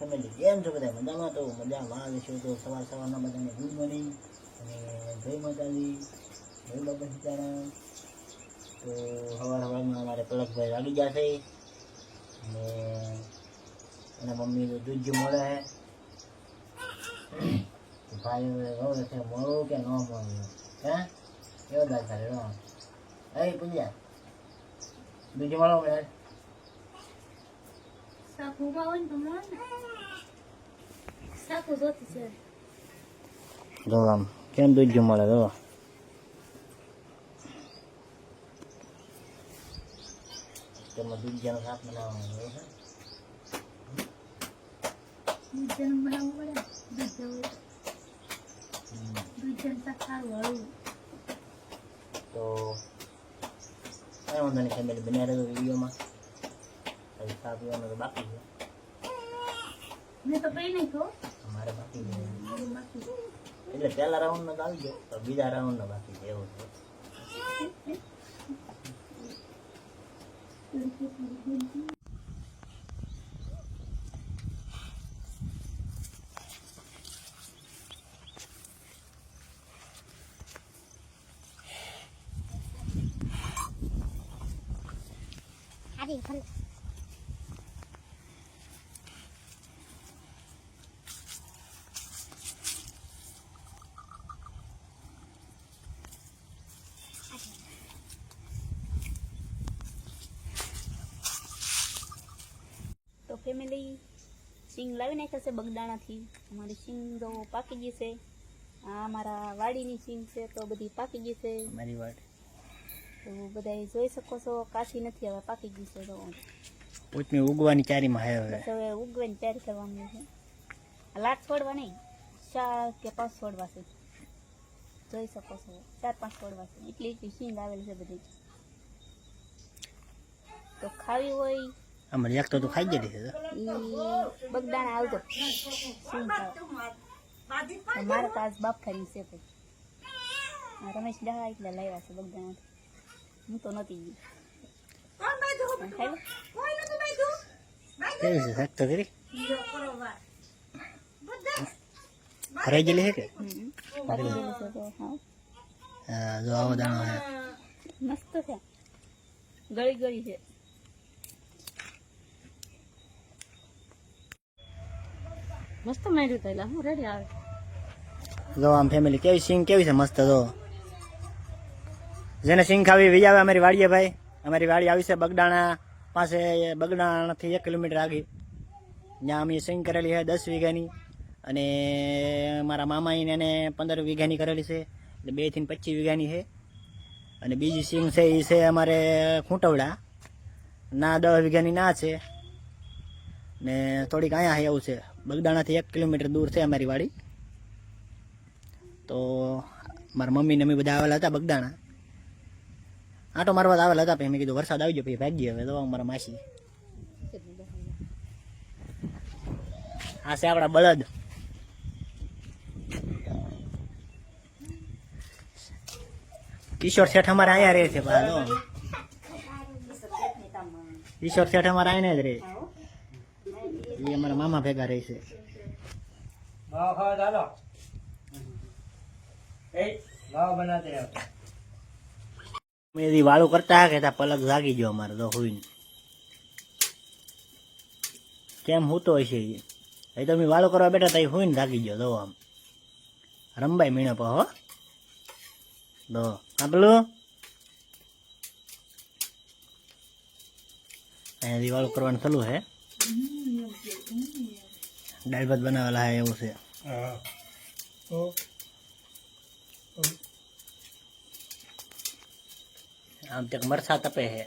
Family કેમ છો બધા મજામાં? તો મજામાં આવીશું. તો સવારના બધાને ગુડ મોર્નિંગ અને જય માતાજી, જય બાબા સીતારામ. તો સવારમાં અમારે પલકભાઈ વાગી જશે અને એના મમ્મી દૂધ મળે છે. ભાઈ હવે છે મળવું કે ન મળવું? હા કેવો દાદ કરે એ પૂજા દૂધ મળો મળે જો આમ કેમ દૂધ મળે જો તેમાં દૂધિયાનો શાક બનાવવાનું હોય તો કઈ વાંધો નહીં ફેમિલી બન્યા રહેજો વિડીયોમાં. ચા પીવાનું તો બાકી છે અમારે બાકી છે એટલે પહેલા રાઉન્ડનો તો આવી ગયો તો બીજા રાઉન્ડનો બાકી છે એવું છે. તો ફેમિલી સિંગ લાવી નાખ્યા છે બગદાણાથી. અમારી સિંગ તો પાકી ગઈ છે. આ અમારા વાડીની સિંગ છે તો બધી પાકી ગઈ છે. મારી વાત તો બધા જોઈ શકો છો કાચી નથી, હવે પાકી ગઈ છે. તો પોતની ઉગવાની ચારીમાં હે બસ હવે ઉગવાની તૈયારી કરવાની છે. લાટ છોડવા નહીં, 4 કે 5 છોડવા છે. જોઈ શકો છો 4-5 છોડવા છે. એટલી સિંગ આવેલી છે બધી. તો ખાવી હોય અમારે એક તો ખાઈ ગયેલી છે બગદાણા આવજો સિંગ ખાવા. મારે તો આજ બાફાની છે ભાઈ. રમેશ ડહા એટલે લાવ્યા છે બગદાણા. હું તો નહોતી ગઈ. ખાઈ લો. કેવી છે શાક તો કરી હરાઈ ગયેલી છે કે હા જો આવો દાણો છે મસ્ત છે, ગળી ગળી છે. મસ્ત માર્યું પહેલા હું રેડી આવે. જો આમ ફેમિલી કેવી સિંગ કેવી છે મસ્ત. જો જેને સિંગ ખાવી વી આવે અમારી વાડીએ ભાઈ. અમારી વાડી આવી છે બગદાણા પાસે, બગદાણાથી 1 કિલોમીટર આગળ. ત્યાં અમે સિંગ કરેલી છે 10 વીઘાની અને મારા મામાઈને એને 15 વીઘાની કરેલી છે એટલે 2 થી 25 વીઘાની છે. અને બીજી સિંગ છે એ છે અમારે ખૂંટવડા ના 10 વીઘાની ના છે ને થોડીક અહીંયા એવું છે. બગદાણાથી 1 કિલોમીટર દૂર છે અમારી વાડી. તો મારા મમ્મીને અમે બધા આવેલા હતા બગદાણા, આટો મારવા આવેલા હતા. પછી મેં કીધું વરસાદ આવી ગયો પછી ભાગી. હવે તો મારા માસી આ છે આપણા બળદ. કિશોર શેઠ અમારે અહીંયા રહે છે. કિશોર શેઠ અમારે અહીંયા જ રહે છે. એ અમારા મામા ભેગા રહે છે. વાળું કરતા કે પલક જાગી ગયો અમારે તો હોઈને. કેમ હું તો હશે એ તો મેં વાળું કરવા બેઠા તા હોઈને જાગી ગયો. તો આમ રંબાઈ મીણો પા હો દો આપલું અહીંયા વાળું કરવાનું ચાલુ છે. દાળ ભાત બનાવેલા હે એવું છે. આમ તક મરસા તપે છે.